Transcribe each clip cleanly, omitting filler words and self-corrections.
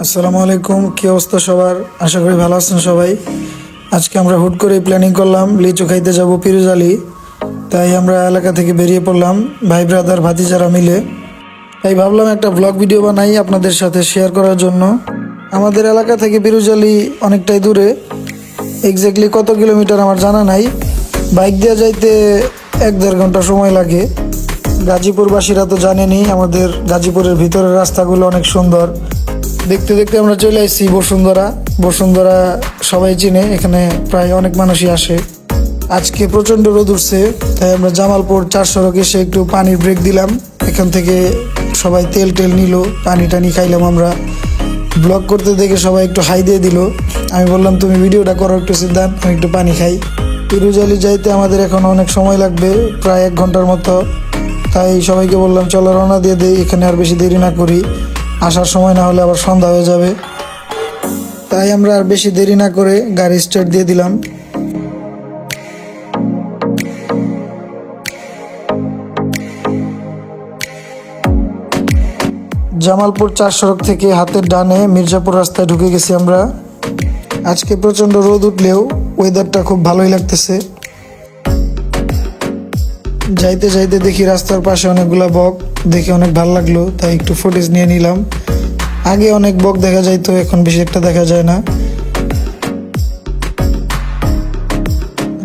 আসসালামু আলাইকুম, কি অবস্থা সবার? আশা করি ভালো আছেন সবাই। আজকে আমরা হুট করে প্ল্যানিং করলাম লিচু খাইতে যাব পিরুজালি। তাই আমরা এলাকা থেকে বেরিয়ে পড়লাম ভাই ব্রাদার ভাতিজারা মিলে। তাই ভাবলাম একটা ব্লগ ভিডিও বানাই আপনাদের সাথে শেয়ার করার জন্য। আমাদের এলাকা থেকে পিরুজালি অনেকটাই দূরে, এক্স্যাক্টলি কত কিলোমিটার আমার জানা নাই। বাইক দিয়ে যাইতে 1-1.5 ঘন্টা সময় লাগে। গাজীপুরবাসীরা তো জানেনই, আমাদের গাজীপুরের ভিতরের রাস্তাগুলো অনেক সুন্দর। দেখতে দেখতে আমরা চলে আসছি বসুন্ধরা। বসুন্ধরা সবাই চিনে, এখানে প্রায় অনেক মানুষই আসে। আজকে প্রচণ্ড রোদ উঠছে, তাই আমরা জামালপুর 4 সড়ক এসে একটু পানির ব্রেক দিলাম। এখান থেকে সবাই তেল নিল, পানি টানি খাইলাম আমরা। ব্লগ করতে দেখে সবাই একটু হাই দিয়ে দিল। আমি বললাম তুমি ভিডিওটা করো একটু, সিদ্ধান্ত আমি একটু পানি খাই। পিরুজালি যাইতে আমাদের এখন অনেক সময় লাগবে, প্রায় 1 ঘন্টার মতো। তাই সবাইকে বললাম চলো রওনা দিয়ে দিই, এখানে আর বেশি দেরি না করি, আসার সময় না হলে আবার সন্ধ্যা হয়ে যাবে। তাই আমরা আর বেশি দেরি না করে গাড়ি স্টার্ট দিয়ে দিলাম। জামালপুর 4 সড়ক থেকে হাতের ডানে মির্জাপুর রাস্তায় ঢুকে গেছি আমরা। আজকে প্রচণ্ড রোদ উঠলেও ওয়েদারটা খুব ভালোই লাগতেছে। যাইতে যাইতে দেখি রাস্তার পাশে অনেকগুলা বক, দেখে অনেক ভালো লাগলো, তাই একটু ফুটেজ নিয়ে নিলাম। আগে অনেক বক দেখা যাইতো, এখন বেশি একটা দেখা যায় না।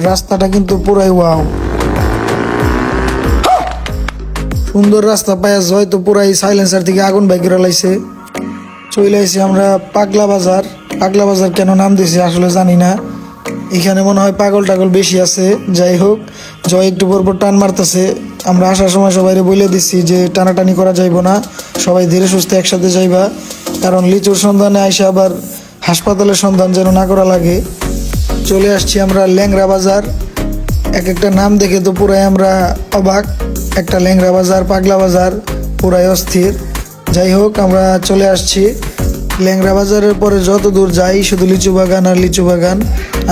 রাস্তাটা কিন্তু পুরাই ওয়াও, সুন্দর রাস্তা পায়া হয়তো পুরাই সাইলেন্সার থেকে আগুন বাইক করে লাইছে। চলে আইছি আমরা পাগলা বাজার। পাগলা বাজার কেন নাম দিয়েছে আসলে জানি না, এখানে মনে হয় পাগল টাগল বেশি আছে। যাই হোক, জয় একটু পর টান মারতেছে। আমরা আসার সময় সবাই বলে দিচ্ছি যে টানাটানি করা যাইব না, সবাই ধীরে সুস্থে একসাথে যাইবা, কারণ লিচুর সন্ধানে আইসা আবার হাসপাতালের সন্ধান যেন না করা লাগে। চলে আসছি আমরা ল্যাংরা বাজার। এক একটা নাম দেখে তো পুরাই আমরা অবাক। একটা ল্যাংরা বাজার, পাগলা বাজার, পুরাই অস্থির। যাই হোক, আমরা চলে আসছি ল্যাংরা বাজারের পরে যত দূর যাই শুধু লিচু বাগান আর লিচু বাগান।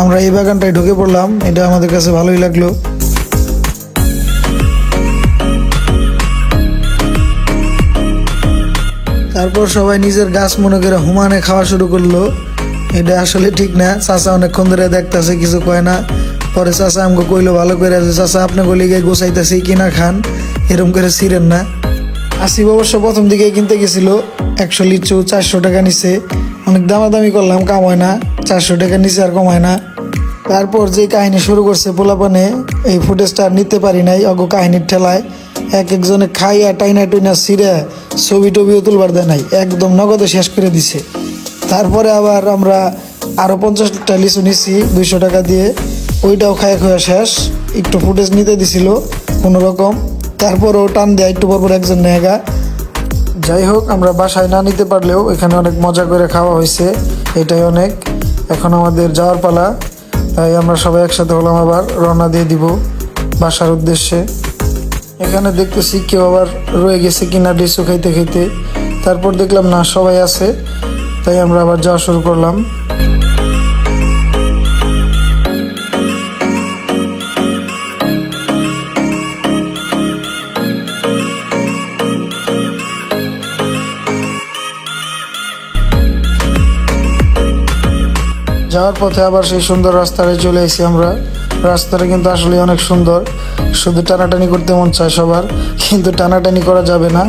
আমরা এই বাগানটায় ঢুকে পড়লাম, এটা আমাদের কাছে ভালোই লাগলো। তারপর সবাই নিজের গাছ মনে করে হুমানে খাওয়া শুরু করলো। এটা আসলে ঠিক না। চাচা অনেকক্ষণ ধরে দেখতেছে, কিছু কয় না। পরে চাচা আমাকে কইলো ভালো করে, চাচা আপনি গলি গায়ে গোছাইতেছি কিনা খান, এরম করে ছিঁড়েন না। আসিফ অবশ্য প্রথম দিকে কিনতে গেছিল, 100 লিচু 400 টাকা নিছে। অনেক দামাদামি করলাম, কামায় না, 400 টাকা নিচে আর কমায় না। তারপর যে কাহিনী শুরু করছে পোলাপানে, এই ফুটেজটা আর নিতে পারি নাই। অগ কাহিনীর ঠেলায় একজনে খাইয়া টাইনা টুইনা ছিঁড়ে ছবি টবিও তুলবার দেয় নাই, একদম নগদে শেষ করে দিছে। তারপরে আবার আমরা আরো 50টা লিচু নিছি 200 টাকা দিয়ে, ওইটাও খায়া খাওয়া শেষ। একটু ফুটেজ নিতে দিছিল কোনো রকম, তারপরও টান দেয় একটু পরপর একজন নেগা। যাই হোক, আমরা বাসায় না নিতে পারলেও এখানে অনেক মজা করে খাওয়া হয়েছে, এটাই অনেক। এখন আমাদের যাওয়ার পালা, তাই আমরা সবাই একসাথে হলাম, আবার রওনা দিয়ে দিব বাসার উদ্দেশ্যে। এখানে দেখতেছি কেউ আবার রয়ে গেছে কিনা লিচু খাইতে খাইতে। তারপর দেখলাম না, সবাই আছে, তাই আমরা আবার যাওয়া শুরু করলাম। যাওয়ার পথে আবার সেই সুন্দর রাস্তায় চলে এসেছি আমরা। রাস্তাটা কিন্তু আসলে অনেক সুন্দর, শুধু টানাটানি করতে মন চায় সবার, কিন্তু টানাটানি করা যাবে না,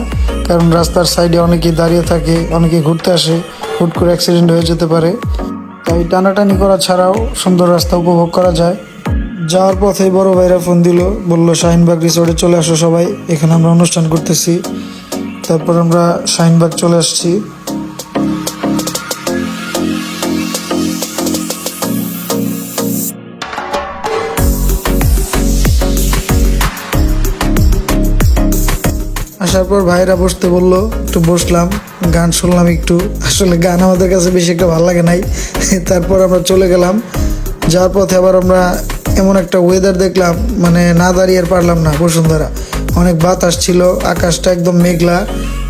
কারণ রাস্তার সাইডে অনেকেই দাঁড়িয়ে থাকে, অনেকেই ঘুরতে আসে, হুট করে অ্যাক্সিডেন্ট হয়ে যেতে পারে। তাই টানাটানি করা ছাড়াও সুন্দর রাস্তা উপভোগ করা যায়। যাওয়ার পথে বড় ভাইরা ফোন দিল, বললো শাহিনবাগ রিসোর্টে চলে আসো সবাই, এখানে আমরা অনুষ্ঠান করতেছি। তারপর আমরা শাহিনবাগ চলে আসছি। আসার পর ভাইরা বসতে বললো, একটু বসলাম, গান শুনলাম একটু। আসলে গান আমাদের কাছে বেশি একটা ভালো লাগে নাই। তারপর আমরা চলে গেলাম। যাওয়ার পথে আবার আমরা এমন একটা ওয়েদার দেখলাম, মানে না দাঁড়িয়ে আর পারলাম না। বসুন্ধরা অনেক বাতাস ছিল, আকাশটা একদম মেঘলা,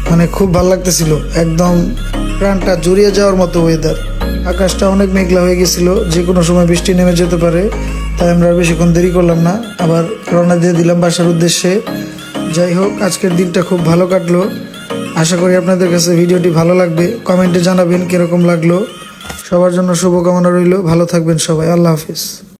মানে খুব ভালো লাগতেছিল, একদম প্রাণটা জুড়িয়ে যাওয়ার মতো ওয়েদার। আকাশটা অনেক মেঘলা হয়ে গেছিল, যে কোনো সময় বৃষ্টি নেমে যেতে পারে। তাই আমরা বেশিক্ষণ দেরি করলাম না, আবার রওনা দিয়ে দিলাম বাসার উদ্দেশ্যে। যাই হোক, আজকের দিনটা খুব ভালো কাটলো। আশা করি আপনাদের কাছে ভিডিওটি ভালো লাগবে। কমেন্টে জানাবেন কীরকম লাগলো। সবার জন্য শুভকামনা রইল। ভালো থাকবেন সবাই। আল্লাহ হাফিজ।